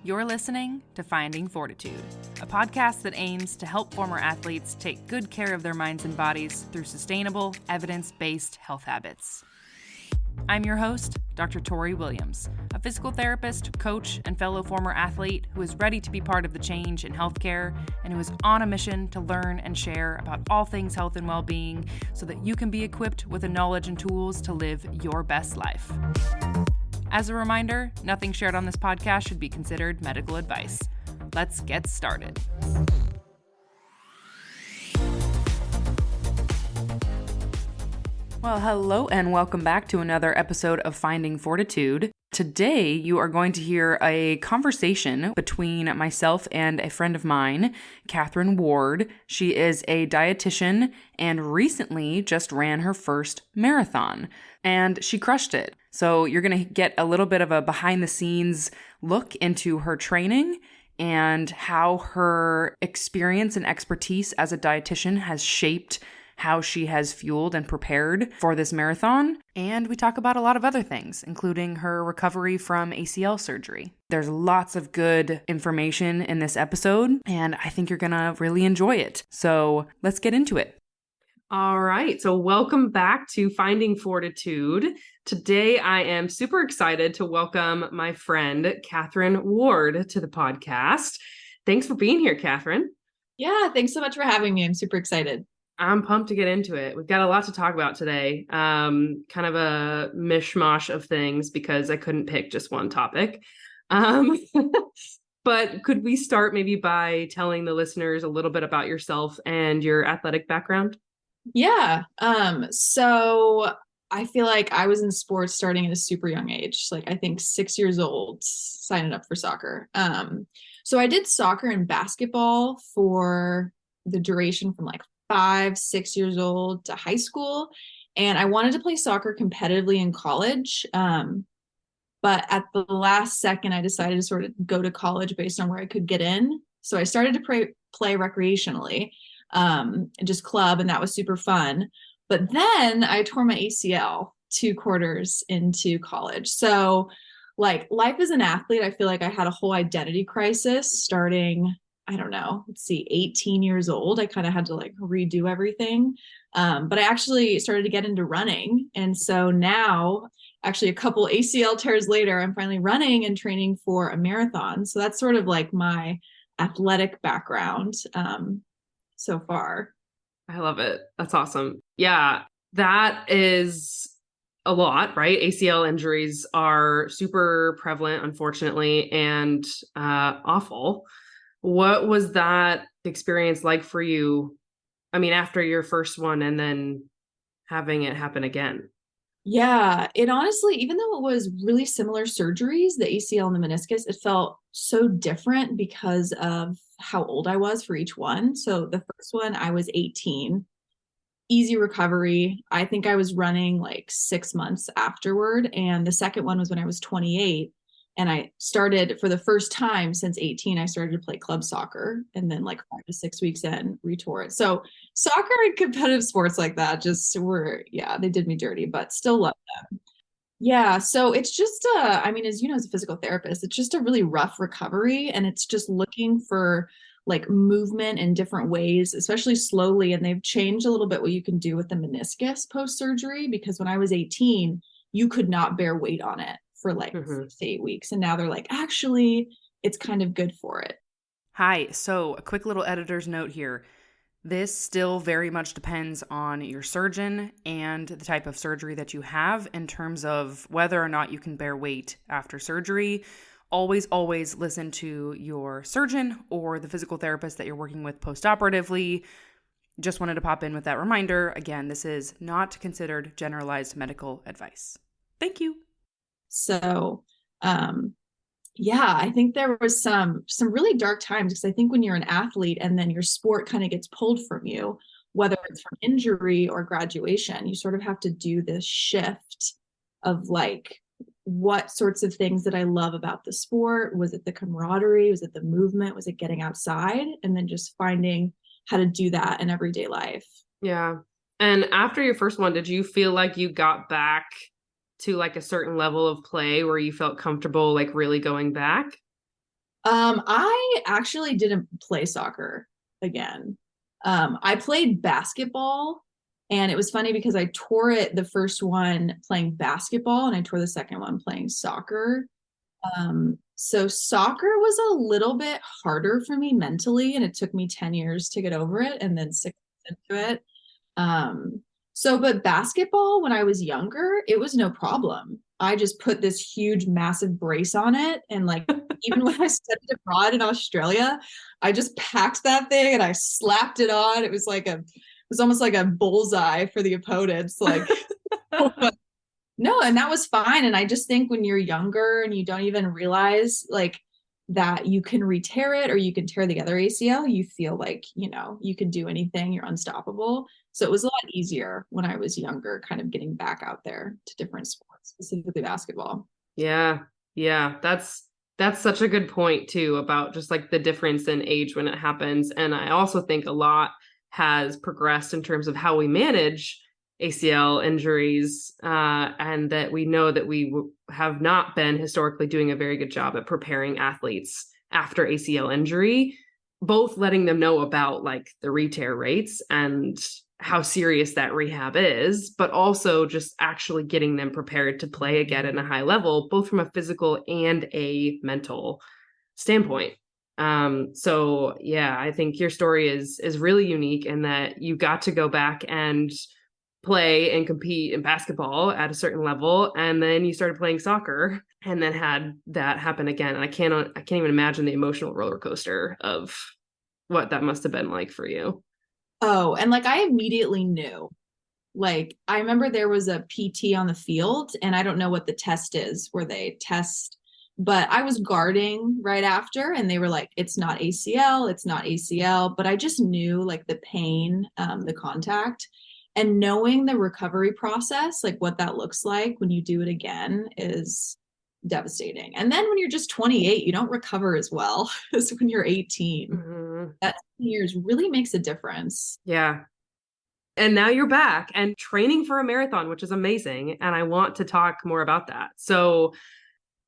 You're listening to Finding Fortitude, a podcast that aims to help former athletes take good care of their minds and bodies through sustainable, evidence-based health habits. I'm your host, Dr. Tori Williams, a physical therapist, coach, and fellow former athlete who is ready to be part of the change in healthcare and who is on a mission to learn and share about all things health and well-being so that you can be equipped with the knowledge and tools to live your best life. As a reminder, nothing shared on this podcast should be considered medical advice. Let's get started. Well, hello and welcome back to another episode of Finding Fortitude. Today, you are going to hear a conversation between myself and a friend of mine, Kathryn Ward. She is a dietitian and recently just ran her first marathon, and she crushed it. So you're going to get a little bit of a behind-the-scenes look into her training and how her experience and expertise as a dietitian has shaped how she has fueled and prepared for this marathon. And we talk about a lot of other things, including her recovery from ACL surgery. There's lots of good information in this episode, and I think you're gonna really enjoy it. So let's get into it. All right. So welcome back to Finding Fortitude. Today, I am super excited to welcome my friend, Kathryn Ward, to the podcast. Thanks for being here, Kathryn. Yeah, thanks so much for having me. I'm super excited. I'm pumped to get into it. We've got a lot to talk about today. Kind of a mishmash of things because I couldn't pick just one topic. But could we start maybe by telling the listeners a little bit about yourself and your athletic background? Yeah. So I feel like I was in sports starting at a super young age, like I think 6 years old, signing up for soccer. So I did soccer and basketball for the duration from like 5, 6 years old to high school. And I wanted to play soccer competitively in college. But at the last second, I decided to sort of go to college based on where I could get in. So I started to play recreationally, just club, and that was super fun. But then I tore my ACL 2 quarters into college. So like life as an athlete, I feel like I had a whole identity crisis starting, I don't know, 18 years old. I kind of had to like redo everything. But I actually started to get into running. And so now, actually a couple ACL tears later, I'm finally running and training for a marathon. So that's sort of like my athletic background so far. I love it. That's awesome. Yeah, that is a lot, right? ACL injuries are super prevalent, unfortunately, and awful. What was that experience like for you? I mean, after your first one and then having it happen again? Yeah, it honestly, even though it was really similar surgeries, the ACL and the meniscus, it felt so different because of how old I was for each one. So the first one, I was 18, easy recovery. I think I was running like 6 months afterward. And the second one was when I was 28. And I started for the first time since 18, I started to play club soccer. And then like 5 to 6 weeks in, retore it. So soccer and competitive sports like that just were, yeah, they did me dirty, but still love them. Yeah. So it's just, I mean, as you know, as a physical therapist, it's just a really rough recovery. And it's just looking for like movement in different ways, especially slowly. And they've changed a little bit what you can do with the meniscus post-surgery, because when I was 18, you could not bear weight on it for like 6 to 8 weeks. And now they're like, actually, it's kind of good for it. Hi. So a quick little editor's note here. This still very much depends on your surgeon and the type of surgery that you have in terms of whether or not you can bear weight after surgery. Always listen to your surgeon or the physical therapist that you're working with postoperatively. Just wanted to pop in with that reminder. Again, this is not considered generalized medical advice. Thank you. So, yeah, I think there was some really dark times, because I think when you're an athlete and then your sport kind of gets pulled from you, whether it's from injury or graduation, you sort of have to do this shift of like, what sorts of things that I love about the sport? Was it the camaraderie? Was it the movement? Was it getting outside? And then just finding how to do that in everyday life. Yeah. And after your first one, did you feel like you got back to like a certain level of play where you felt comfortable, like really going back? I actually didn't play soccer again. I played basketball, and it was funny because I tore it the first one playing basketball, and I tore the second one playing soccer. So soccer was a little bit harder for me mentally, and it took me 10 years to get over it and then 6 into it. But basketball, when I was younger, it was no problem. I just put this huge, massive brace on it. And like, even when I studied abroad in Australia, I just packed that thing and I slapped it on. It was almost like a bullseye for the opponents. Like, no, and that was fine. And I just think when you're younger and you don't even realize like that you can re-tear it or you can tear the other ACL, you feel like, you can do anything, you're unstoppable. So it was a lot easier when I was younger, kind of getting back out there to different sports, specifically basketball. Yeah. Yeah. That's such a good point too, about just like the difference in age when it happens. And I also think a lot has progressed in terms of how we manage ACL injuries, and that we know that we have not been historically doing a very good job at preparing athletes after ACL injury, both letting them know about like the re-tear rates and how serious that rehab is, but also just actually getting them prepared to play again at a high level, both from a physical and a mental standpoint. So yeah, I think your story is really unique in that you got to go back and play and compete in basketball at a certain level, and then you started playing soccer and then had that happen again. And I can't even imagine the emotional roller coaster of what that must have been like for you. Oh, and like I immediately knew. Like I remember there was a PT on the field, and I don't know what the test is where they test, but I was guarding right after, and they were like, it's not ACL, it's not ACL. But I just knew like the pain, the contact, and knowing the recovery process, like what that looks like when you do it again is devastating. And then when you're just 28, you don't recover as well as when you're 18. Mm-hmm. That years really makes a difference. Yeah. And now you're back and training for a marathon, which is amazing. And I want to talk more about that. So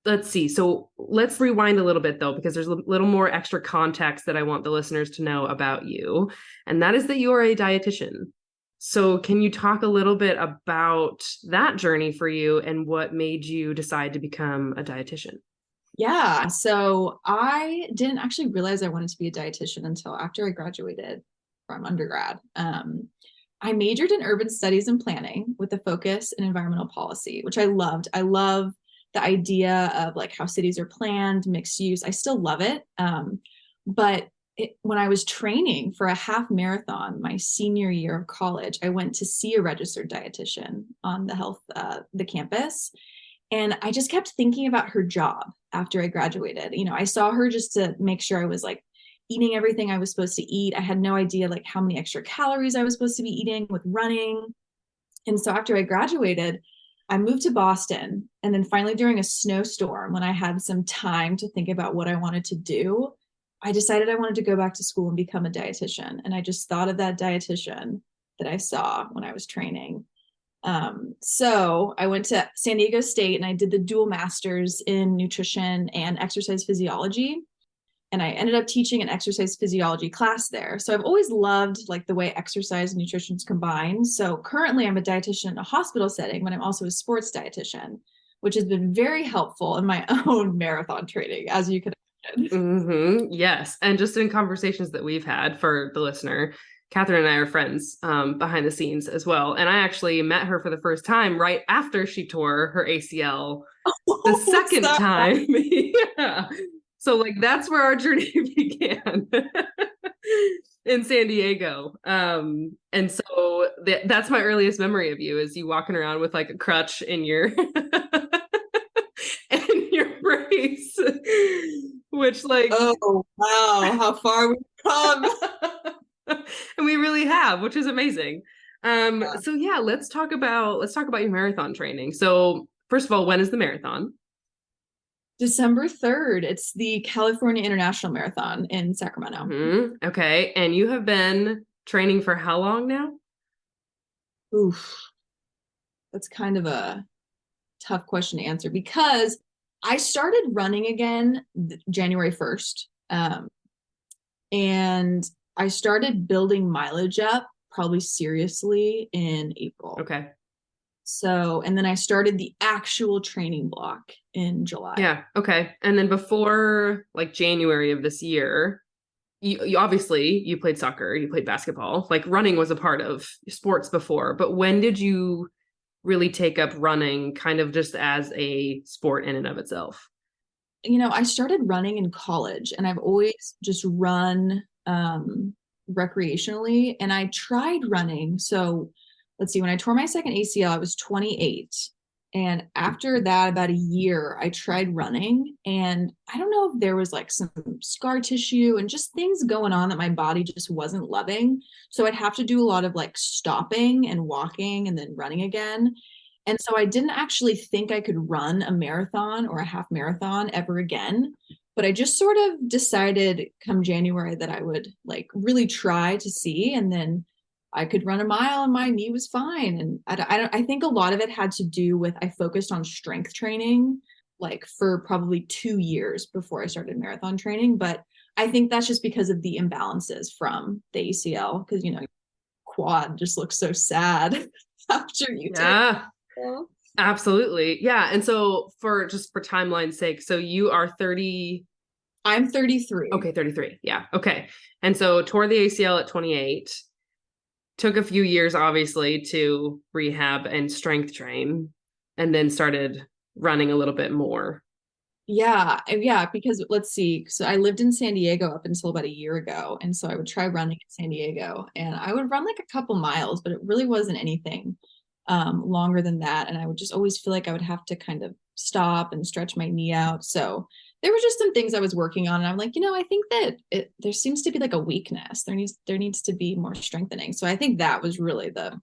let's see. So let's rewind a little bit though, because there's a little more extra context that I want the listeners to know about you. And that is that you are a dietitian. So can you talk a little bit about that journey for you and what made you decide to become a dietitian? Yeah. So I didn't actually realize I wanted to be a dietitian until after I graduated from undergrad. I majored in urban studies and planning with a focus in environmental policy, which I loved. I love the idea of like how cities are planned, mixed use. I still love it. When I was training for a half marathon my senior year of college, I went to see a registered dietitian on the campus. And I just kept thinking about her job after I graduated. I saw her just to make sure I was like eating everything I was supposed to eat. I had no idea like how many extra calories I was supposed to be eating with running. And so after I graduated, I moved to Boston. And then finally during a snowstorm, when I had some time to think about what I wanted to do, I decided I wanted to go back to school and become a dietitian. And I just thought of that dietitian that I saw when I was training. So I went to San Diego State and I did the dual masters in nutrition and exercise physiology. And I ended up teaching an exercise physiology class there. So I've always loved like the way exercise and nutrition is combined. So currently I'm a dietitian in a hospital setting, but I'm also a sports dietitian, which has been very helpful in my own marathon training, as you can imagine. Mm-hmm. Yes. And just in conversations that we've had for the listener, Kathryn and I are friends behind the scenes as well. And I actually met her for the first time right after she tore her ACL the second time. Yeah. So like that's where our journey began in San Diego. And so that's my earliest memory of you, is you walking around with like a crutch in your in your brace, which like, oh wow, how far we've come. And we really have, which is amazing. So yeah, let's talk about your marathon training. So first of all, when is the marathon? December 3rd. It's the California International Marathon in Sacramento. Mm-hmm. Okay. And you have been training for how long now? Oof. That's kind of a tough question to answer because I started running again January 1st. And I started building mileage up probably seriously in April. Okay. So, and then I started the actual training block in July. Yeah. Okay. And then before like January of this year, you obviously you played soccer, you played basketball, like running was a part of sports before, but when did you really take up running kind of just as a sport in and of itself? I started running in college and I've always just run recreationally. And I tried running. So let's see, when I tore my second ACL, I was 28. And after that, about a year, I tried running. And I don't know if there was like some scar tissue and just things going on that my body just wasn't loving. So I'd have to do a lot of like stopping and walking and then running again. And so I didn't actually think I could run a marathon or a half marathon ever again. But I just sort of decided come January that I would like really try to see. And then I could run a mile and my knee was fine. And I think a lot of it had to do with I focused on strength training like for probably 2 years before I started marathon training. But I think that's just because of the imbalances from the ACL, because, quad just looks so sad after you Yeah. take. Absolutely. Yeah. And so for timeline's sake, so you are 30. I'm 33. Okay, 33. Yeah. Okay. And so tore the ACL at 28. Took a few years, obviously, to rehab and strength train, and then started running a little bit more. Yeah, because let's see. So I lived in San Diego up until about a year ago. And so I would try running in San Diego and I would run like a couple miles, but it really wasn't anything longer than that. And I would just always feel like I would have to kind of stop and stretch my knee out. So there were just some things I was working on. And I'm like, I think that there seems to be like a weakness. There needs to be more strengthening. So I think that was really the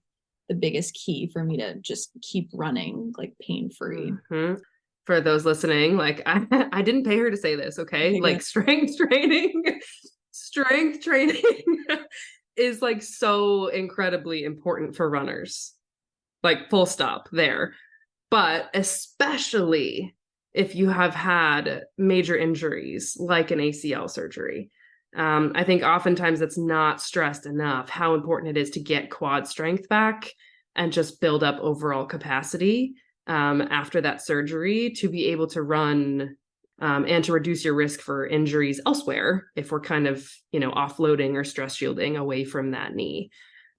biggest key for me to just keep running like pain-free. Mm-hmm. For those listening, like I didn't pay her to say this, okay? Like strength training is like so incredibly important for runners. Like full stop there. But especially if you have had major injuries like an ACL surgery. I think oftentimes it's not stressed enough how important it is to get quad strength back and just build up overall capacity after that surgery to be able to run and to reduce your risk for injuries elsewhere if we're kind of, offloading or stress shielding away from that knee.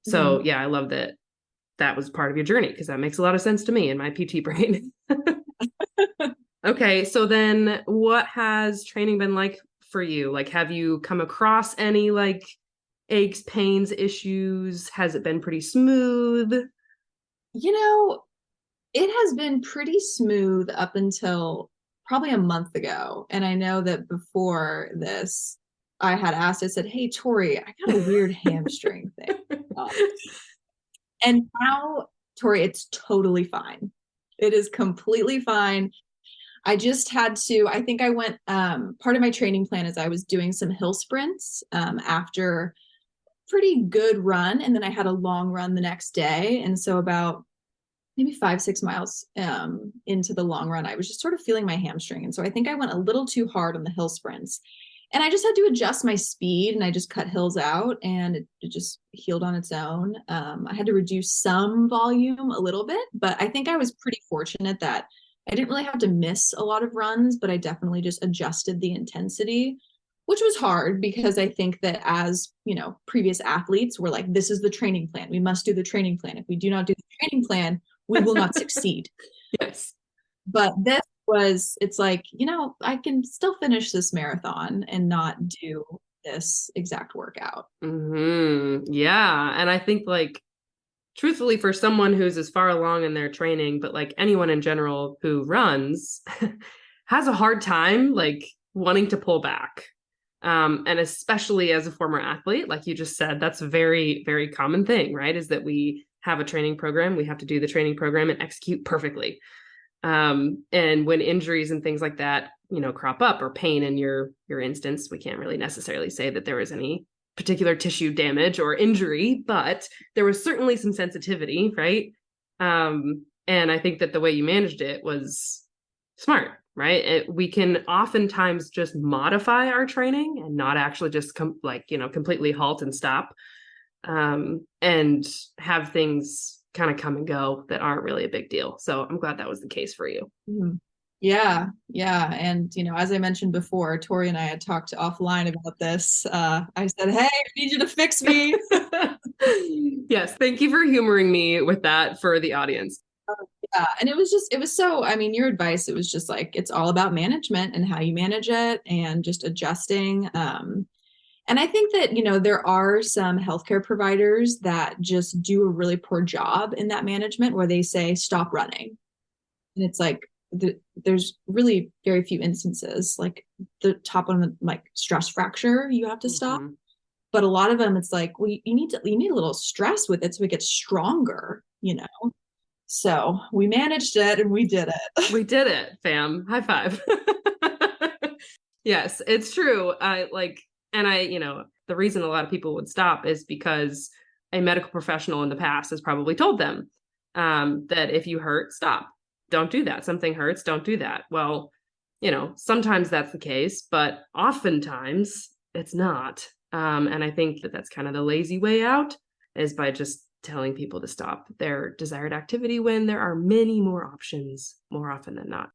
So yeah, I love that was part of your journey because that makes a lot of sense to me in my PT brain. Okay, so then what has training been like for you? Like, have you come across any like aches, pains, issues? Has it been pretty smooth? It has been pretty smooth up until probably a month ago. And I know that before this, I had asked, I said, hey, Tori, I got a weird hamstring thing. And now, Tori, it's totally fine. It is completely fine. I just had to, I think I went, part of my training plan is I was doing some hill sprints after pretty good run. And then I had a long run the next day. And so about maybe 5-6 miles into the long run, I was just sort of feeling my hamstring. And so I think I went a little too hard on the hill sprints. And I just had to adjust my speed and I just cut hills out and it just healed on its own. I had to reduce some volume a little bit, but I think I was pretty fortunate that I didn't really have to miss a lot of runs, but I definitely just adjusted the intensity, which was hard because I think that as, previous athletes were like, this is the training plan. We must do the training plan. If we do not do the training plan, we will not succeed. Yes. But it's like, I can still finish this marathon and not do this exact workout. Mm-hmm. Yeah. And I think like, truthfully, for someone who's as far along in their training, but like anyone in general who runs has a hard time like wanting to pull back. And especially as a former athlete, like you just said, that's a very, very common thing, right? Is that we have a training program, we have to do the training program and execute perfectly. And when injuries and things like that, crop up, or pain in your instance, we can't really necessarily say that there was any particular tissue damage or injury, but there was certainly some sensitivity, right? And I think that the way you managed it was smart, right? We can oftentimes just modify our training and not actually just completely halt and stop, and have things kind of come and go that aren't really a big deal. So I'm glad that was the case for you. Mm-hmm. Yeah. And, as I mentioned before, Tori and I had talked offline about this. I said, hey, I need you to fix me. Yes. Thank you for humoring me with that for the audience. Yeah. And it was so, your advice, it was just like, it's all about management and how you manage it and just adjusting. And I think that, there are some healthcare providers that just do a really poor job in that management where they say, stop running. And it's like, there's really very few instances, like the top one, like stress fracture, you have to stop. But a lot of them, it's like, well, you need a little stress with it so it gets stronger, So we managed it and we did it. We did it, fam. High five. Yes, it's true. The reason a lot of people would stop is because a medical professional in the past has probably told them that if you hurt, stop. Don't do that. Something hurts, don't do that. Well, sometimes that's the case, but oftentimes it's not. And I think that that's kind of the lazy way out, is by just telling people to stop their desired activity when there are many more options more often than not.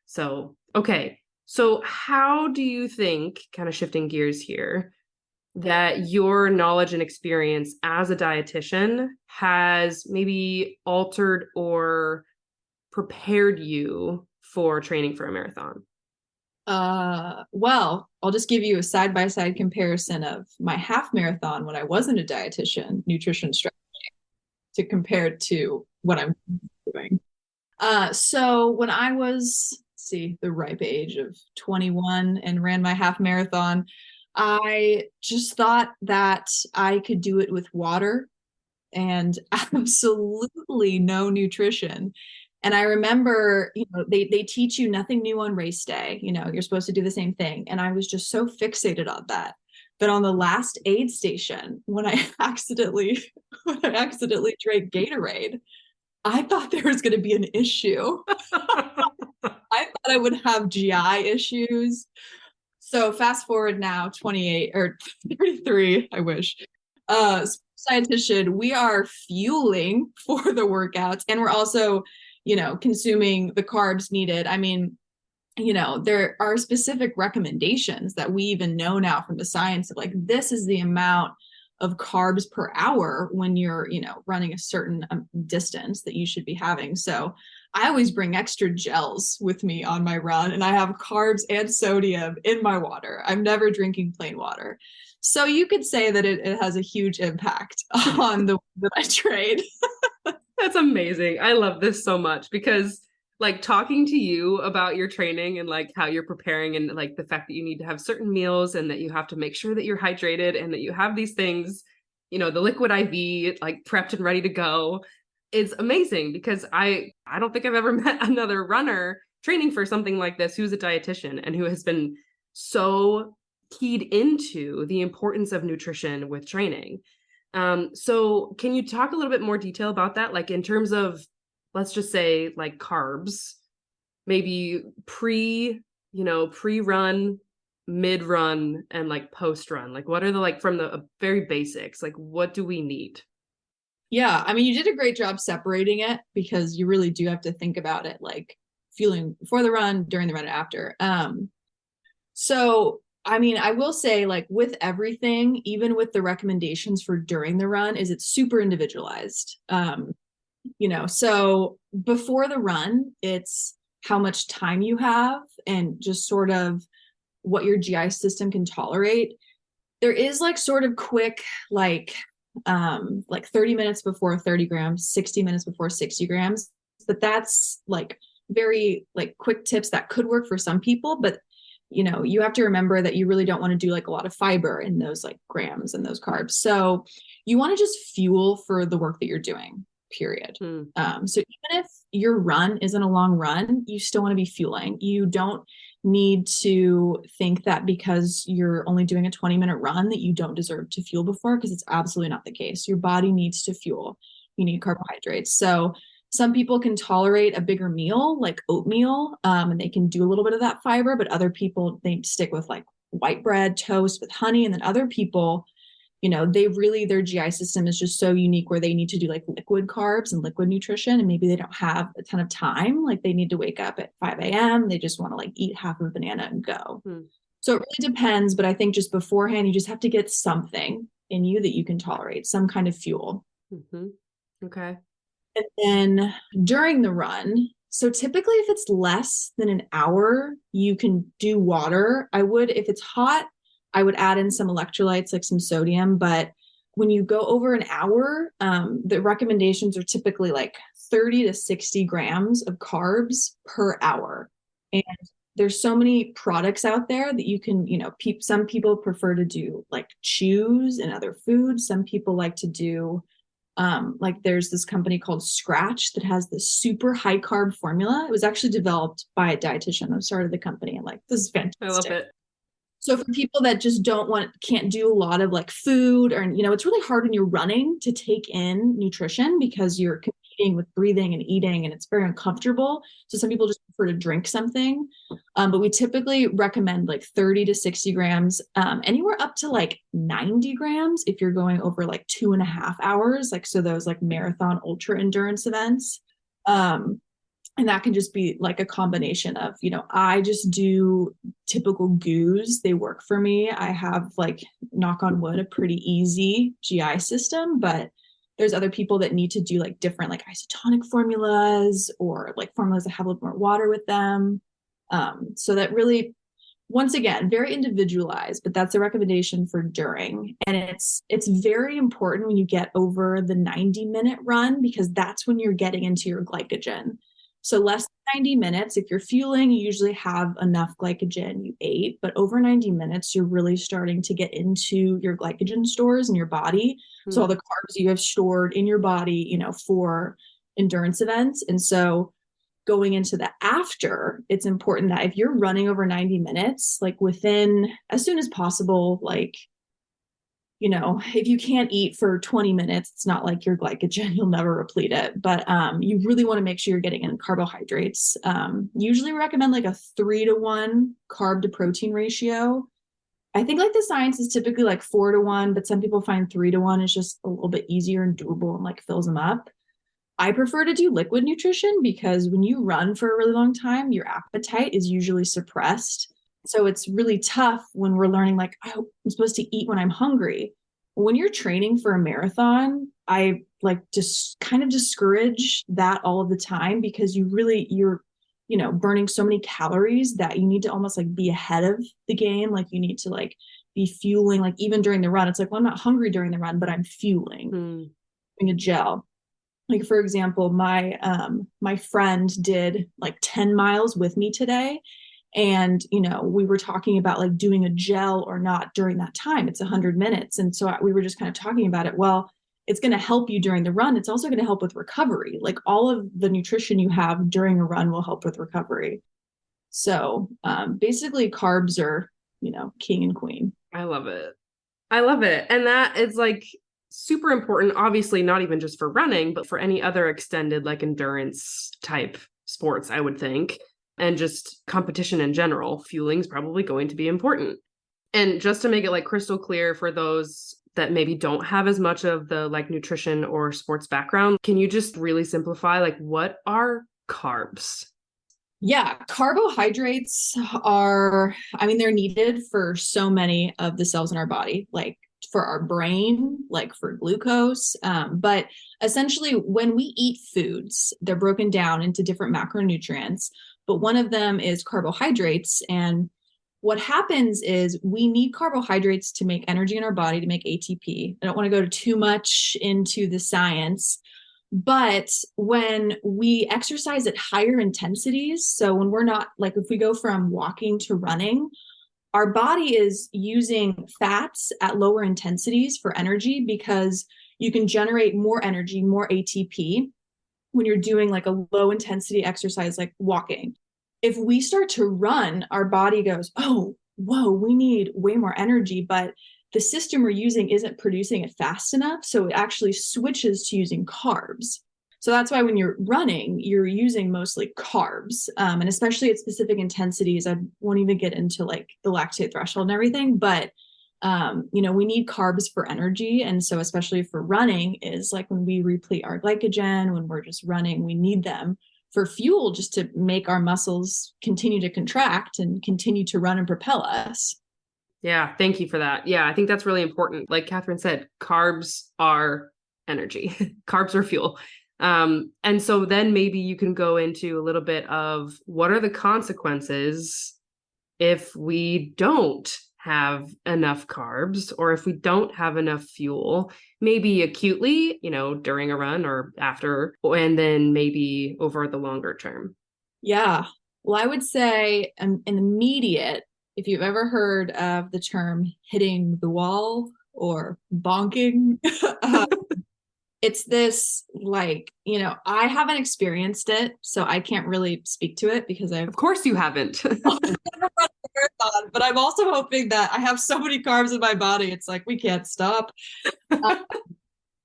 So, okay. So how do you think, kind of shifting gears here, that your knowledge and experience as a dietitian has maybe altered or prepared you for training for a marathon? Well, I'll just give you a side-by-side comparison of my half marathon when I wasn't a dietitian, nutrition strategy, to compare it to what I'm doing. So when I was, the ripe age of 21 and ran my half marathon, I just thought that I could do it with water and absolutely no nutrition. And I remember, they teach you nothing new on race day. You're supposed to do the same thing. And I was just so fixated on that. But on the last aid station, when I accidentally drank Gatorade, I thought there was going to be an issue. I thought I would have GI issues. So fast forward now, 28 or 33, I wish. Dietitian, we are fueling for the workouts, and we're also consuming the carbs needed. There are specific recommendations that we even know now from the science of, like, this is the amount of carbs per hour when you're, running a certain distance that you should be having. So I always bring extra gels with me on my run, and I have carbs and sodium in my water. I'm never drinking plain water. So you could say that it has a huge impact on the way that I train. That's amazing. I love this so much because, like, talking to you about your training and like how you're preparing, and like the fact that you need to have certain meals and that you have to make sure that you're hydrated and that you have these things, the liquid IV like prepped and ready to go. It's amazing because I don't think I've ever met another runner training for something like this who's a dietitian and who has been so keyed into the importance of nutrition with training. So can you talk a little bit more detail about that? Like in terms of, let's just say, like carbs, maybe pre-run, mid-run, and like post-run. Like what are the, from the very basics, like what do we need? Yeah, you did a great job separating it, because you really do have to think about it, like fueling before the run, during the run, and after. So I will say, like with everything, even with the recommendations for during the run, is it's super individualized. So before the run, it's how much time you have and just sort of what your GI system can tolerate. There is like sort of quick, like 30 minutes before 30 grams, 60 minutes before 60 grams. But that's like very like quick tips that could work for some people. But, you have to remember that you really don't want to do like a lot of fiber in those like grams and those carbs. So you want to just fuel for the work that you're doing, period. So even if your run isn't a long run, you still want to be fueling. You don't need to think that because you're only doing a 20-minute run that you don't deserve to fuel before, because it's absolutely not the case. Your body needs to fuel. You need carbohydrates. So Some people can tolerate a bigger meal, like oatmeal, and they can do a little bit of that fiber, but other people, they stick with like white bread, toast with honey. And then other people, their GI system is just so unique where they need to do like liquid carbs and liquid nutrition. And maybe they don't have a ton of time. Like they need to wake up at 5 a.m. They just want to like eat half of a banana and go. So it really depends. But I think just beforehand, you just have to get something in you that you can tolerate, some kind of fuel. Okay. And then during the run, so typically if it's less than an hour, you can do water. If it's hot, I would add in some electrolytes, like some sodium. But when you go over an hour, the recommendations are typically like 30 to 60 grams of carbs per hour. And there's so many products out there that you can, some people prefer to do like chews and other foods. Some people like to do like there's this company called Scratch that has this super high carb formula. It was actually developed by a dietitian that started the company. And like, this is fantastic. I love it. So for people that just can't do a lot of like food or, it's really hard when you're running to take in nutrition because you're competing with breathing and eating and it's very uncomfortable. So some people just prefer to drink something. But we typically recommend like 30 to 60 grams, anywhere up to like 90 grams if you're going over like 2.5 hours, like, so those like marathon ultra endurance events. And that can just be like a combination of, I just do typical goos. They work for me. I have like, knock on wood, a pretty easy GI system, but there's other people that need to do like different like isotonic formulas or like formulas that have a little more water with them. So that really, once again, very individualized, but that's a recommendation for during. And it's very important when you get over the 90-minute run because that's when you're getting into your glycogen. So less than 90 minutes, if you're fueling, you usually have enough glycogen you ate, but over 90 minutes, you're really starting to get into your glycogen stores in your body. So all the carbs you have stored in your body, for endurance events. And so going into the after, it's important that if you're running over 90 minutes, like as soon as possible, like, if you can't eat for 20 minutes, it's not like your glycogen, you'll never replete it. But you really want to make sure you're getting in carbohydrates. Usually recommend like a 3-to-1 carb to protein ratio. I think like the science is typically like 4-to-1, but some people find 3-to-1 is just a little bit easier and doable and like fills them up. I prefer to do liquid nutrition because when you run for a really long time, your appetite is usually suppressed. So it's really tough when we're learning, like, I'm supposed to eat when I'm hungry. When you're training for a marathon, I like just kind of discourage that all of the time because you're burning so many calories that you need to almost like be ahead of the game. Like you need to like be fueling, like even during the run, it's like, well, I'm not hungry during the run, but I'm fueling in a gel. Like, for example, my friend did like 10 miles with me today. And, we were talking about like doing a gel or not during that time. It's 100 minutes. And so we were just kind of talking about it. Well, it's going to help you during the run. It's also going to help with recovery. Like all of the nutrition you have during a run will help with recovery. So basically carbs are, king and queen. I love it. And that is like super important, obviously, not even just for running, but for any other extended like endurance type sports, I would think. And just competition in general, fueling is probably going to be important. And just to make it like crystal clear for those that maybe don't have as much of the like nutrition or sports background, can you just really simplify like what are carbs? Yeah, carbohydrates they're needed for so many of the cells in our body, like for our brain, like for glucose. But essentially when we eat foods, they're broken down into different macronutrients. But one of them is carbohydrates. And what happens is we need carbohydrates to make energy in our body, to make ATP. I don't want to go too much into the science, but when we exercise at higher intensities, so when we're not, like if we go from walking to running, our body is using fats at lower intensities for energy because you can generate more energy, more ATP when you're doing like a low intensity exercise, like walking. If we start to run, our body goes, oh, whoa, we need way more energy, but the system we're using isn't producing it fast enough. So it actually switches to using carbs. So that's why when you're running, you're using mostly carbs, and especially at specific intensities. I won't even get into like the lactate threshold and everything, but we need carbs for energy. And so especially for running is like when we replete our glycogen, when we're just running, we need them for fuel just to make our muscles continue to contract and continue to run and propel us. Yeah, thank you for that. Yeah, I think that's really important. Like Kathryn said, carbs are energy. Carbs are fuel. And so then maybe you can go into a little bit of what are the consequences if we don't have enough carbs or if we don't have enough fuel, maybe acutely, during a run or after, and then maybe over the longer term. Yeah. Well, I would say an immediate, if you've ever heard of the term hitting the wall or bonking, it's this like, I haven't experienced it, so I can't really speak to it because Of course you haven't. I've never run a marathon, but I'm also hoping that I have so many carbs in my body. It's like, we can't stop.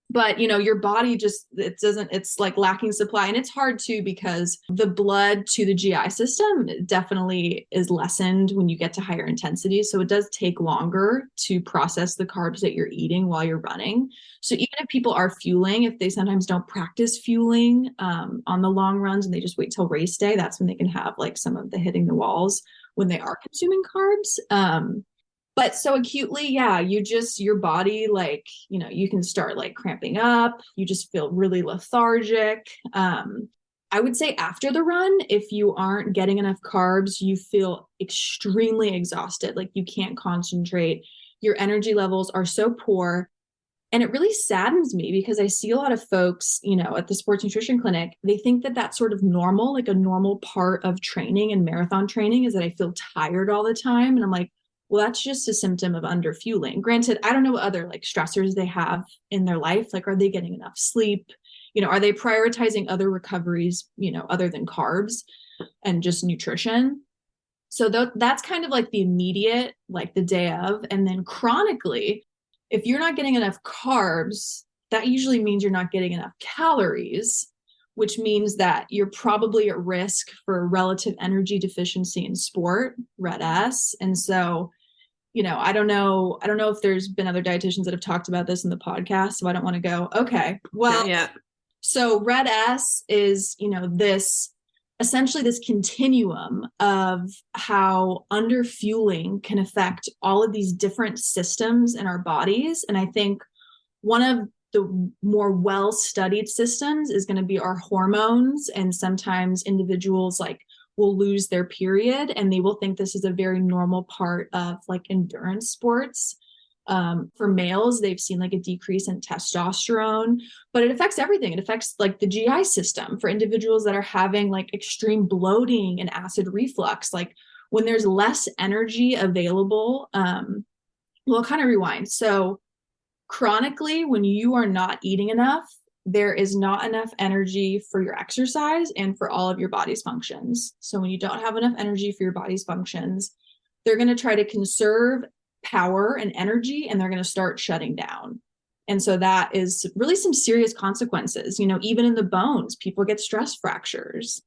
But your body just, it's like lacking supply. And it's hard too, because the blood to the GI system definitely is lessened when you get to higher intensities. So it does take longer to process the carbs that you're eating while you're running. So even if people are fueling, if they sometimes don't practice fueling on the long runs and they just wait till race day, that's when they can have like some of the hitting the walls when they are consuming carbs. But so acutely, yeah, your body, like, you can start like cramping up. You just feel really lethargic. I would say after the run, if you aren't getting enough carbs, you feel extremely exhausted. Like you can't concentrate. Your energy levels are so poor. And it really saddens me because I see a lot of folks, at the sports nutrition clinic, they think that that's sort of normal, like a normal part of training and marathon training is that I feel tired all the time. And I'm like, well, that's just a symptom of underfueling. Granted, I don't know what other like stressors they have in their life. Like, are they getting enough sleep? Are they prioritizing other recoveries, other than carbs and just nutrition? So that's kind of like the immediate, like the day of. And then chronically, if you're not getting enough carbs, that usually means you're not getting enough calories, which means that you're probably at risk for relative energy deficiency in sport, RED-S. And so, I don't know if there's been other dietitians that have talked about this in the podcast, so I don't want to go, okay, well, yeah. So RED-S is, essentially this continuum of how underfueling can affect all of these different systems in our bodies. And I think one of the more well-studied systems is going to be our hormones. And sometimes individuals will lose their period and they will think this is a very normal part of like endurance sports. For males, they've seen like a decrease in testosterone, but it affects everything. It affects like the GI system for individuals that are having like extreme bloating and acid reflux. Like when there's less energy available, we'll kind of rewind. So chronically, when you are not eating enough, there is not enough energy for your exercise and for all of your body's functions. So when you don't have enough energy for your body's functions, they're going to try to conserve power and energy, and they're going to start shutting down. And so that is really some serious consequences. Even in the bones, people get stress fractures.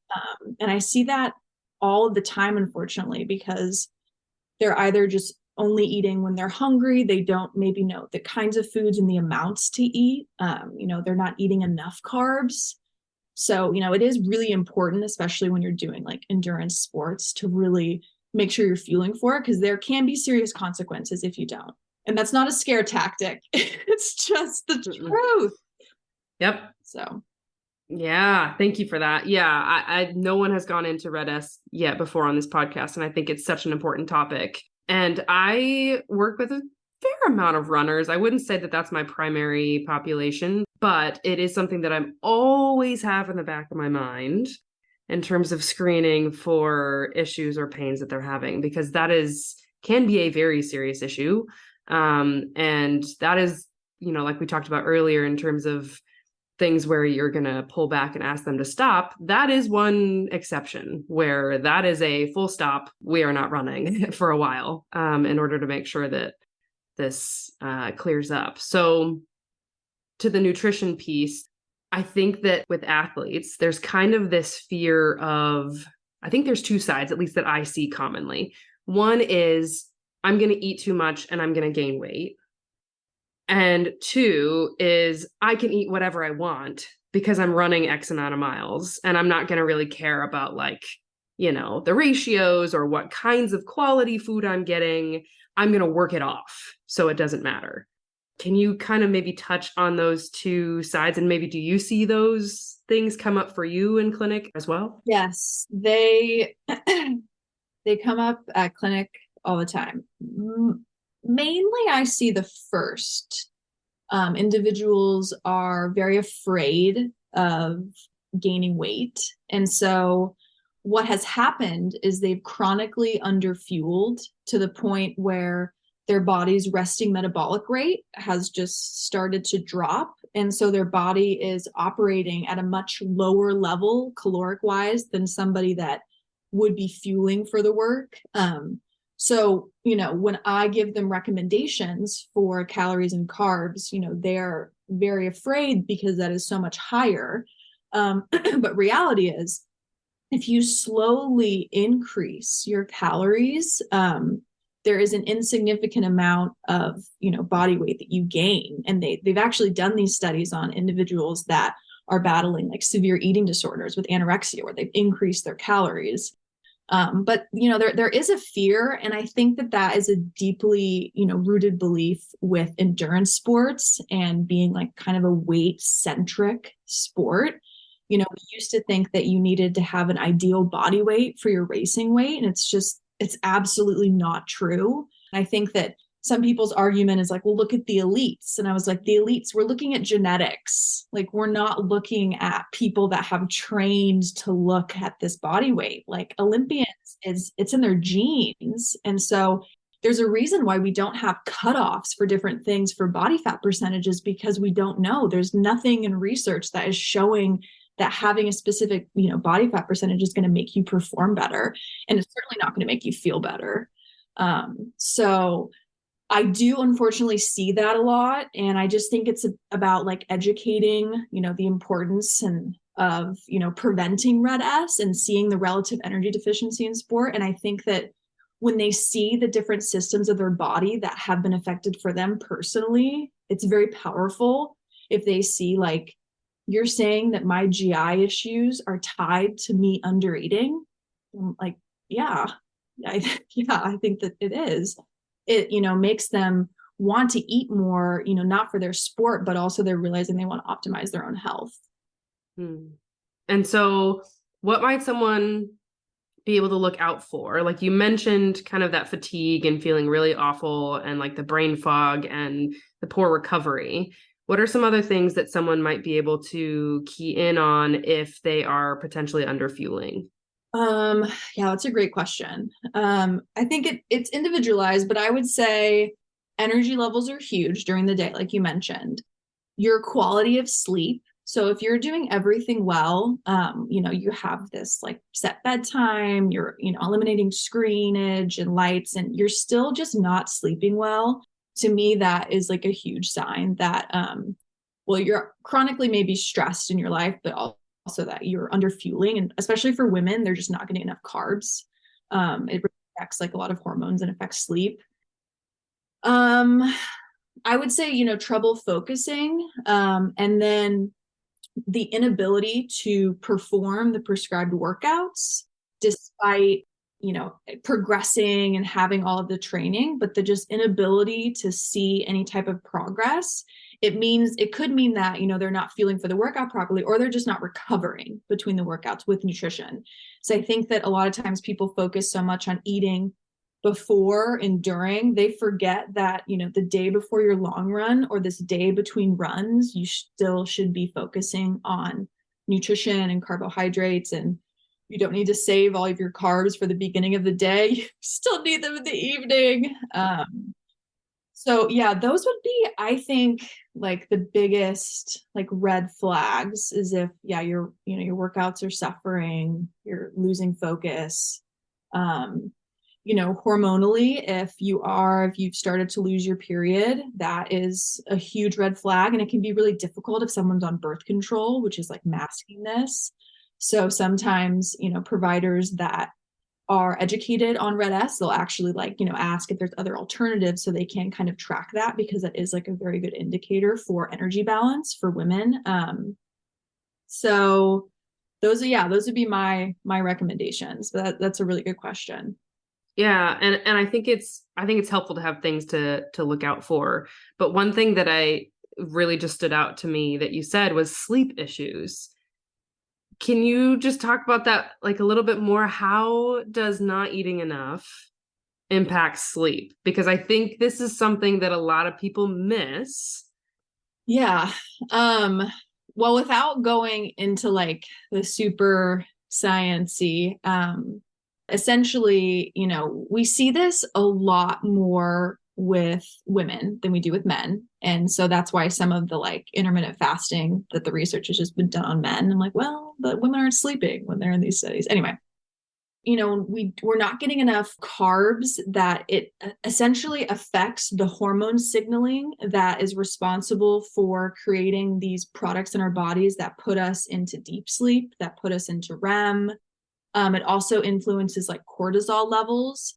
And I see that all of the time, unfortunately, because they're either just only eating when they're hungry. They don't maybe know the kinds of foods and the amounts to eat. They're not eating enough carbs. So, it is really important, especially when you're doing like endurance sports, to really make sure you're fueling for it, because there can be serious consequences if you don't. And that's not a scare tactic. It's just the truth. Yep. So. Yeah. Thank you for that. Yeah. I no one has gone into RED-S yet before on this podcast. And I think it's such an important topic. And I work with a fair amount of runners. I wouldn't say that that's my primary population, but it is something that I'm always have in the back of my mind in terms of screening for issues or pains that they're having, because that can be a very serious issue. And that is, like we talked about earlier in terms of things where you're going to pull back and ask them to stop. That is one exception where that is a full stop. We are not running for a while in order to make sure that this clears up. So to the nutrition piece, I think that with athletes, there's kind of this fear of, I think there's two sides, at least that I see commonly. One is I'm going to eat too much and I'm going to gain weight. And two is I can eat whatever I want because I'm running X amount of miles and I'm not going to really care about like, the ratios or what kinds of quality food I'm getting. I'm going to work it off so it doesn't matter. Can you kind of maybe touch on those two sides, and maybe do you see those things come up for you in clinic as well? Yes, they they come up at clinic all the time. Mainly I see the first. Individuals are very afraid of gaining weight. And so what has happened is they've chronically underfueled to the point where their body's resting metabolic rate has just started to drop. And so their body is operating at a much lower level caloric wise than somebody that would be fueling for the work. So, when I give them recommendations for calories and carbs, they're very afraid because that is so much higher. But reality is, if you slowly increase your calories, there is an insignificant amount of, body weight that you gain. And they've actually done these studies on individuals that are battling like severe eating disorders with anorexia, where they've increased their calories. But there is a fear, and I think that is a deeply rooted belief with endurance sports and being like kind of a weight centric sport. We used to think that you needed to have an ideal body weight for your racing weight, and it's absolutely not true. I think that some people's argument is like, well, look at the elites. And I was like, the elites, we're looking at genetics. Like, we're not looking at people that have trained to look at this body weight. Like Olympians, it's in their genes. And so there's a reason why we don't have cutoffs for different things for body fat percentages, because we don't know. There's nothing in research that is showing that having a specific, body fat percentage is going to make you perform better. And it's certainly not going to make you feel better. So I do unfortunately see that a lot. And I just think it's about like educating, the importance of preventing red S and seeing the relative energy deficiency in sport. And I think that when they see the different systems of their body that have been affected for them personally, it's very powerful if they see like, you're saying that my GI issues are tied to me under eating. I'm like, I think that it is. It, makes them want to eat more, not for their sport, but also they're realizing they want to optimize their own health. And so what might someone be able to look out for? Like you mentioned kind of that fatigue and feeling really awful and like the brain fog and the poor recovery. What are some other things that someone might be able to key in on if they are potentially underfueling? That's a great question. I think it's individualized, but I would say energy levels are huge during the day, like you mentioned. Your quality of sleep. So if you're doing everything well, you have this like set bedtime, you're, eliminating screenage and lights, and you're still just not sleeping well. To me, that is like a huge sign that, you're chronically maybe stressed in your life, but also that you're underfueling. And especially for women, they're just not getting enough carbs. It affects like a lot of hormones and affects sleep. I would say, trouble focusing, and then the inability to perform the prescribed workouts despite, progressing and having all of the training, but the just inability to see any type of progress. It could mean that, they're not fueling for the workout properly, or they're just not recovering between the workouts with nutrition. So I think that a lot of times people focus so much on eating before and during, they forget that, the day before your long run or this day between runs, you still should be focusing on nutrition and carbohydrates, and you don't need to save all of your carbs for the beginning of the day. You still need them in the evening. So those would be, I think, like the biggest like red flags is if, your workouts are suffering, you're losing focus. Hormonally, if you've started to lose your period, that is a huge red flag. And it can be really difficult if someone's on birth control, which is like masking this. So sometimes, providers that are educated on red S, they'll actually ask if there's other alternatives so they can kind of track that, because that is like a very good indicator for energy balance for women. So those would be my recommendations. But that's a really good question. Yeah. And I think it's helpful to have things to look out for. But one thing that I really just stood out to me that you said was sleep issues. Can you just talk about that like a little bit more? How does not eating enough impact sleep? Because I think this is something that a lot of people miss. Yeah. Well, without going into like the super sciencey, essentially, we see this a lot more with women than we do with men. And so that's why some of the like intermittent fasting that the research has just been done on men. I'm like, well, but women aren't sleeping when they're in these studies. Anyway, we're not getting enough carbs, that it essentially affects the hormone signaling that is responsible for creating these products in our bodies that put us into deep sleep, that put us into REM. It also influences like cortisol levels.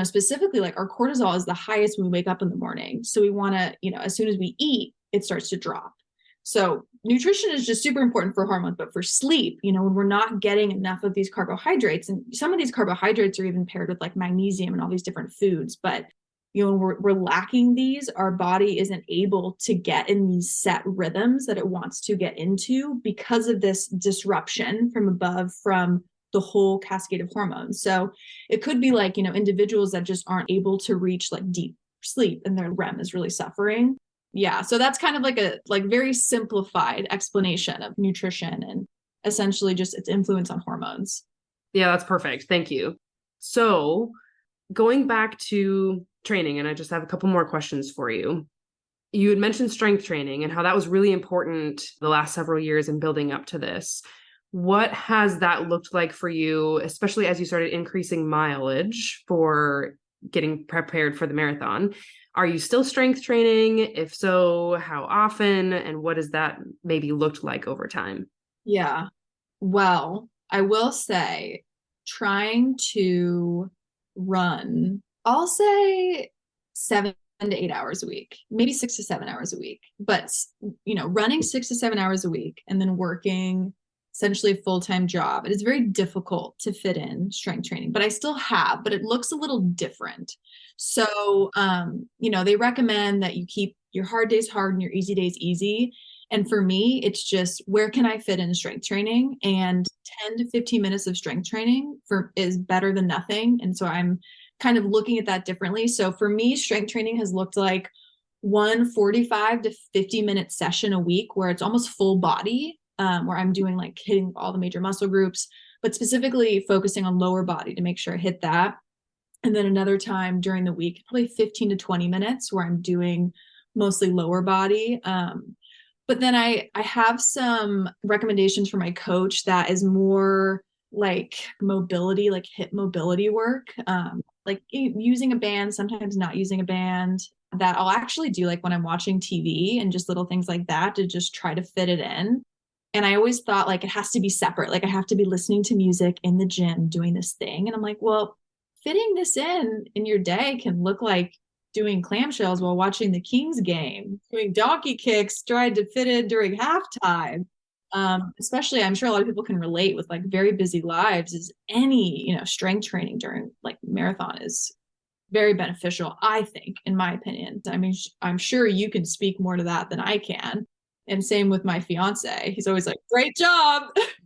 Specifically, like our cortisol is the highest when we wake up in the morning. So we want to, as soon as we eat, it starts to drop. So nutrition is just super important for hormones, but for sleep, when we're not getting enough of these carbohydrates, and some of these carbohydrates are even paired with like magnesium and all these different foods, but when we're lacking these, our body isn't able to get in these set rhythms that it wants to get into because of this disruption from above, from the whole cascade of hormones. So it could be like, individuals that just aren't able to reach like deep sleep and their REM is really suffering. Yeah. So that's kind of like a very simplified explanation of nutrition and essentially just its influence on hormones. Yeah, that's perfect. Thank you. So going back to training, and I just have a couple more questions for you. You had mentioned strength training and how that was really important the last several years in building up to this. What has that looked like for you, especially as you started increasing mileage for getting prepared for the marathon? Are you still strength training? If so, how often? And what has that maybe looked like over time? Yeah. Well, I will say trying to run, I'll say 7 to 8 hours a week, maybe 6 to 7 hours a week, but running 6 to 7 hours a week and then working essentially a full-time job. It is very difficult to fit in strength training, but I still have, but it looks a little different. So, they recommend that you keep your hard days hard and your easy days easy. And for me, it's just, where can I fit in strength training? And 10 to 15 minutes of strength training is better than nothing. And so I'm kind of looking at that differently. So for me, strength training has looked like 45 to 50-minute session a week where it's almost full body, where I'm doing like hitting all the major muscle groups, but specifically focusing on lower body to make sure I hit that. And then another time during the week, probably 15 to 20 minutes where I'm doing mostly lower body. But then I have some recommendations from my coach that is more like mobility, like hip mobility work, like using a band, sometimes not using a band, that I'll actually do like when I'm watching TV and just little things like that to just try to fit it in. And I always thought like it has to be separate. Like I have to be listening to music in the gym doing this thing. And I'm like, well, fitting this in your day can look like doing clamshells while watching the Kings game, doing donkey kicks, trying to fit in during halftime. Especially, I'm sure a lot of people can relate with like very busy lives, is any, strength training during like marathon is very beneficial, I think, in my opinion. I mean, I'm sure you can speak more to that than I can. And same with my fiance. He's always like, great job.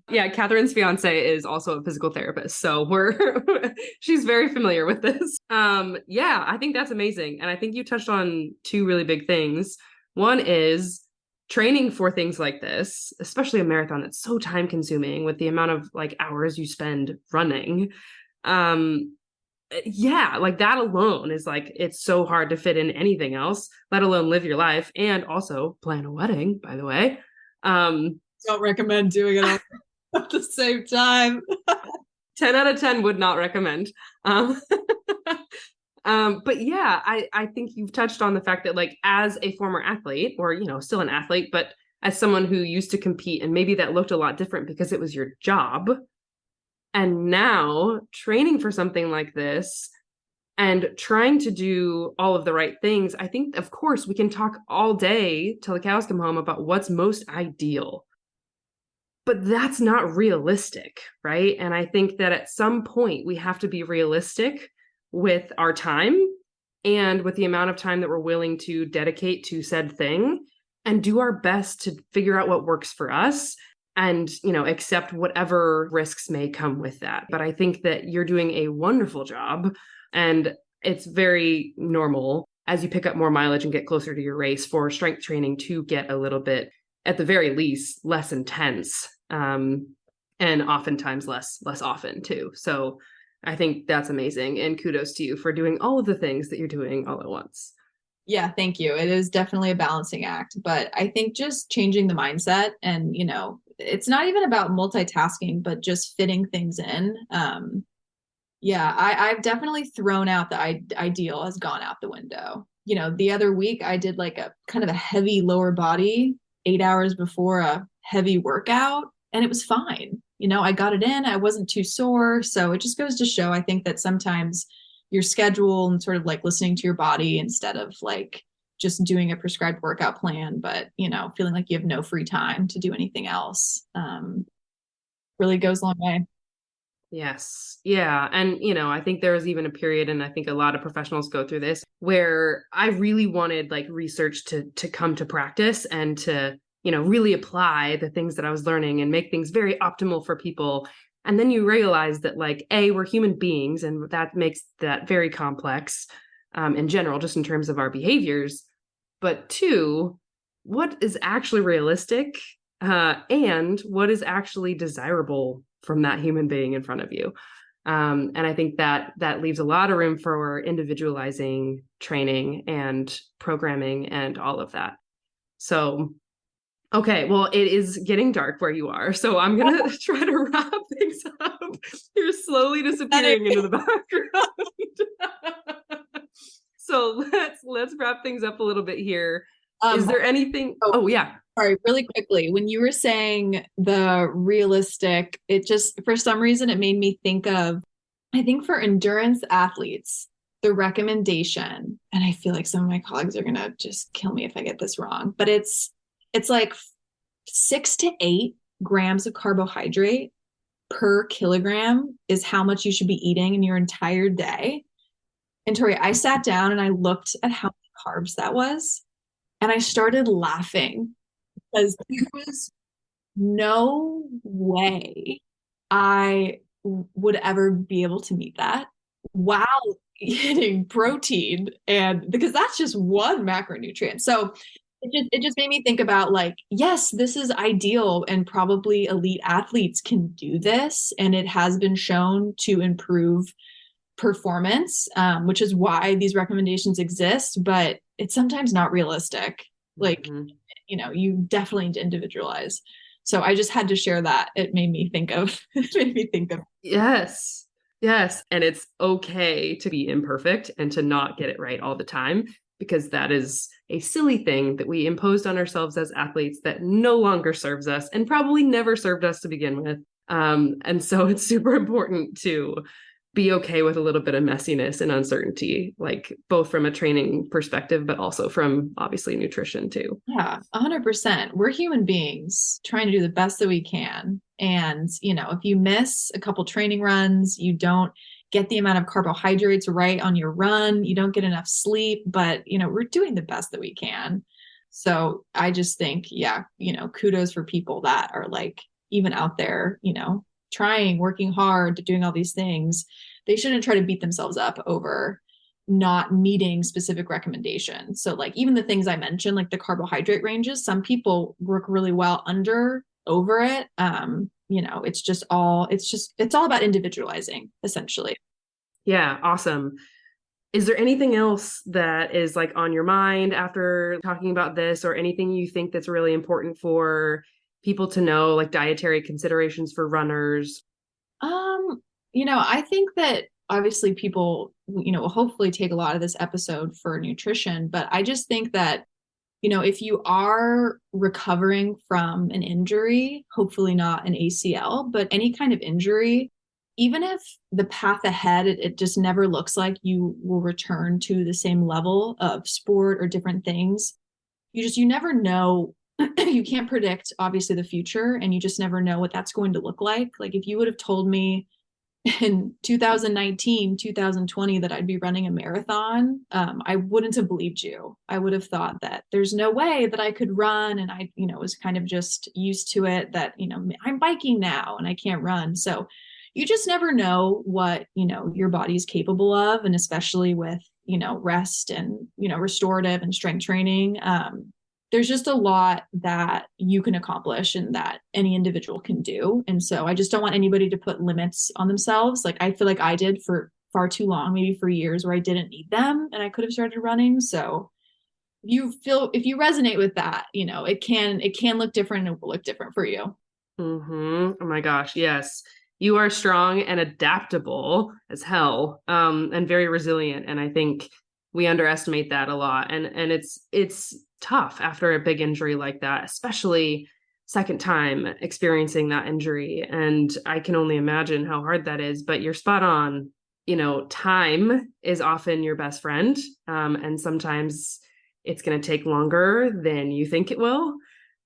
Yeah, Kathryn's fiance is also a physical therapist. So she's very familiar with this. Yeah, I think that's amazing. And I think you touched on two really big things. One is training for things like this, especially a marathon that's so time consuming with the amount of like hours you spend running. Yeah, like that alone is like, it's so hard to fit in anything else, let alone live your life and also plan a wedding, by the way. Don't recommend doing it all at the same time. 10 out of 10 would not recommend. But yeah, I think you've touched on the fact that like as a former athlete or, you know, still an athlete, but as someone who used to compete and maybe that looked a lot different because it was your job. And now training for something like this and trying to do all of the right things. I think, of course, we can talk all day till the cows come home about what's most ideal. But that's not realistic, right? And I think that at some point we have to be realistic with our time and with the amount of time that we're willing to dedicate to said thing and do our best to figure out what works for us and, you know, accept whatever risks may come with that. But I think that you're doing a wonderful job, and it's very normal as you pick up more mileage and get closer to your race for strength training to get a little bit, at the very least, less intense, and oftentimes less often too. So I think that's amazing. And kudos to you for doing all of the things that you're doing all at once. Yeah, thank you. It is definitely a balancing act, but I think just changing the mindset and, you know, it's not even about multitasking, but just fitting things in. Yeah, I've definitely thrown out the ideal has gone out the window. You know, the other week I did like a kind of a heavy lower body 8 hours before a heavy workout, and it was fine. You know, I got it in, I wasn't too sore. So it just goes to show, I think that sometimes your schedule and sort of like listening to your body instead of like just doing a prescribed workout plan, but, you know, feeling like you have no free time to do anything else, really goes a long way. Yes. Yeah. And, you know, I think there was even a period, and I think a lot of professionals go through this, where I really wanted like research to come to practice and to, you know, really apply the things that I was learning and make things very optimal for people. And then you realize that like, A, we're human beings, and that makes that very complex in general, just in terms of our behaviors. But two, what is actually realistic and what is actually desirable from that human being in front of you. And I think that leaves a lot of room for individualizing training and programming and all of that. So, okay, well, it is getting dark where you are. So I'm going to try to wrap things up. You're slowly disappearing into the background. So let's wrap things up a little bit here. Is there anything? Oh, yeah. Sorry, really quickly. When you were saying the realistic, it just, for some reason, it made me think of, I think for endurance athletes, the recommendation, and I feel like some of my colleagues are going to just kill me if I get this wrong, but it's like 6 to 8 grams of carbohydrate per kilogram is how much you should be eating in your entire day. And Tori, I sat down and I looked at how many carbs that was, and I started laughing because there was no way I would ever be able to meet that while eating protein, and because that's just one macronutrient. So it just made me think about like, yes, this is ideal and probably elite athletes can do this, and it has been shown to improve performance, which is why these recommendations exist, but it's sometimes not realistic. Like, you know, you definitely need to individualize. So I just had to share that. It made me think of Yes. And it's okay to be imperfect and to not get it right all the time, because that is a silly thing that we imposed on ourselves as athletes that no longer serves us and probably never served us to begin with. And so it's super important to be okay with a little bit of messiness and uncertainty, like both from a training perspective, but also from obviously nutrition too. Yeah, 100%. We're human beings trying to do the best that we can. And, you know, if you miss a couple training runs, you don't get the amount of carbohydrates right on your run, you don't get enough sleep, but, you know, we're doing the best that we can. So I just think, yeah, you know, kudos for people that are like even out there, you know, trying, working hard, doing all these things. They shouldn't try to beat themselves up over not meeting specific recommendations. So like even the things I mentioned, like the carbohydrate ranges, some people work really well over it. You know, it's all about individualizing essentially. Yeah. Awesome. Is there anything else that is like on your mind after talking about this, or anything you think that's really important for people to know, like dietary considerations for runners? You know, I think that obviously people, will hopefully take a lot of this episode for nutrition, but I just think that, if you are recovering from an injury, hopefully not an ACL, but any kind of injury, even if the path ahead, it just never looks like you will return to the same level of sport or different things, you never know. You can't predict, obviously, the future, and you just never know what that's going to look like. Like if you would have told me in 2019, 2020 that I'd be running a marathon, I wouldn't have believed you. I would have thought that there's no way that I could run. And I, was kind of just used to it that, I'm biking now and I can't run. So you just never know what, your body's capable of. And especially with, rest and, restorative and strength training, there's just a lot that you can accomplish and that any individual can do. And so I just don't want anybody to put limits on themselves. Like I feel like I did for far too long, maybe for years where I didn't need them and I could have started running. So if you resonate with that, it can look different and it will look different for you. Oh my gosh. Yes. You are strong and adaptable as hell, and very resilient. And I think we underestimate that a lot. And it's tough after a big injury like that, especially second time experiencing that injury. And I can only imagine how hard that is, but you're spot on. Time is often your best friend. And sometimes it's going to take longer than you think it will.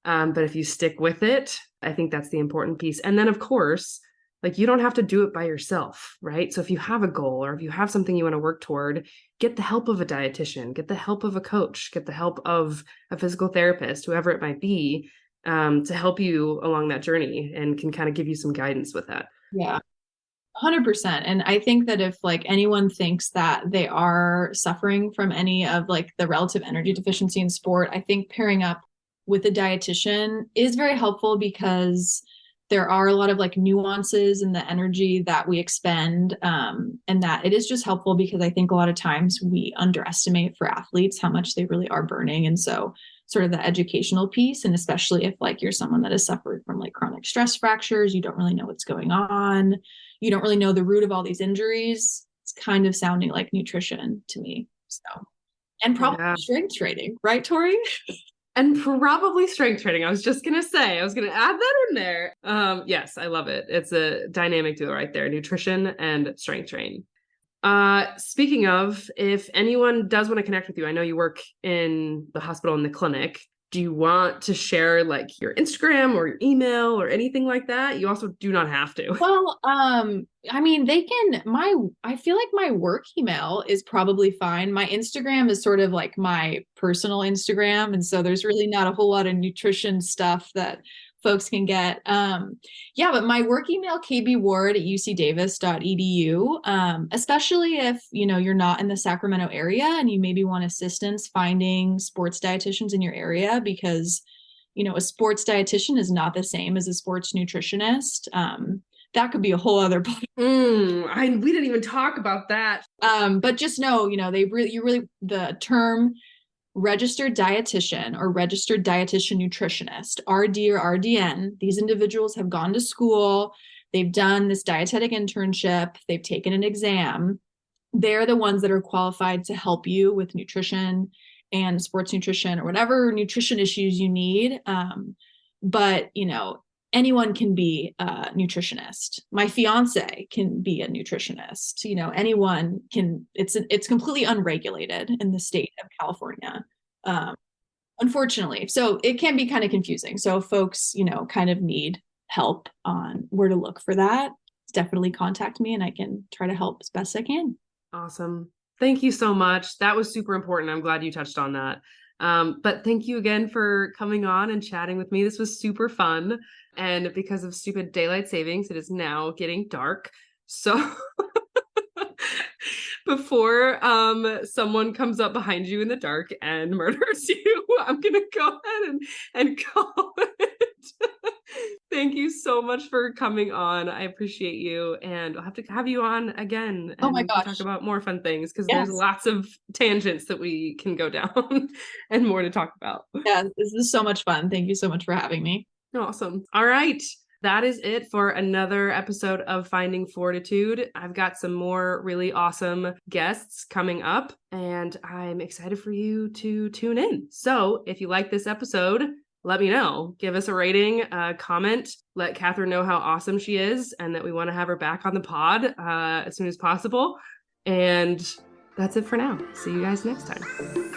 But if you stick with it, I think that's the important piece. And then of course, like you don't have to do it by yourself, right? So if you have a goal or if you have something you want to work toward, get the help of a dietitian, get the help of a coach, get the help of a physical therapist, whoever it might be, to help you along that journey and can kind of give you some guidance with that. Yeah, 100%. And I think that if like anyone thinks that they are suffering from any of like the relative energy deficiency in sport, I think pairing up with a dietitian is very helpful because there are a lot of like nuances in the energy that we expend, and that it is just helpful because I think a lot of times we underestimate for athletes how much they really are burning. And so sort of the educational piece, and especially if like you're someone that has suffered from like chronic stress fractures, you don't really know what's going on. You don't really know the root of all these injuries. It's kind of sounding like nutrition to me. So, and probably strength training, right, Tori? And probably strength training. I was going to add that in there. Yes, I love it. It's a dynamic duo right there, nutrition and strength training. Speaking of, if anyone does want to connect with you, I know you work in the hospital and the clinic. Do you want to share like your Instagram or your email or anything like that? You also do not have to. Well, I mean, I feel like my work email is probably fine. My Instagram is sort of like my personal Instagram. And so there's really not a whole lot of nutrition stuff that folks can get. But my work email, kbward@ucdavis.edu, especially if, you're not in the Sacramento area and you maybe want assistance finding sports dietitians in your area because, a sports dietitian is not the same as a sports nutritionist. That could be a whole other we didn't even talk about that. But just know, the term registered dietitian or registered dietitian nutritionist, RD or RDN, these individuals have gone to school, they've done this dietetic internship, they've taken an exam. They're the ones that are qualified to help you with nutrition and sports nutrition or whatever nutrition issues you need. But, anyone can be a nutritionist. My fiance can be a nutritionist. Anyone can. It's completely unregulated in the state of California, unfortunately. So it can be kind of confusing. So if folks, kind of need help on where to look for that, definitely contact me and I can try to help as best I can. Awesome. Thank you so much. That was super important. I'm glad you touched on that. But thank you again for coming on and chatting with me. This was super fun. And because of stupid daylight savings, it is now getting dark. So before someone comes up behind you in the dark and murders you, I'm going to go ahead and call it. Thank you so much for coming on. I appreciate you. And I'll have to have you on again and oh my gosh, talk about more fun things because there's lots of tangents that we can go down and more to talk about. Yeah, this is so much fun. Thank you so much for having me. Awesome. All right. that is it for another episode of Finding Fortitude. I've got some more really awesome guests coming up, and I'm excited for you to tune in. So if you like this episode, let me know. Give us a rating, comment, let Kathryn know how awesome she is and that we want to have her back on the pod as soon as possible. And that's it for now. See you guys next time.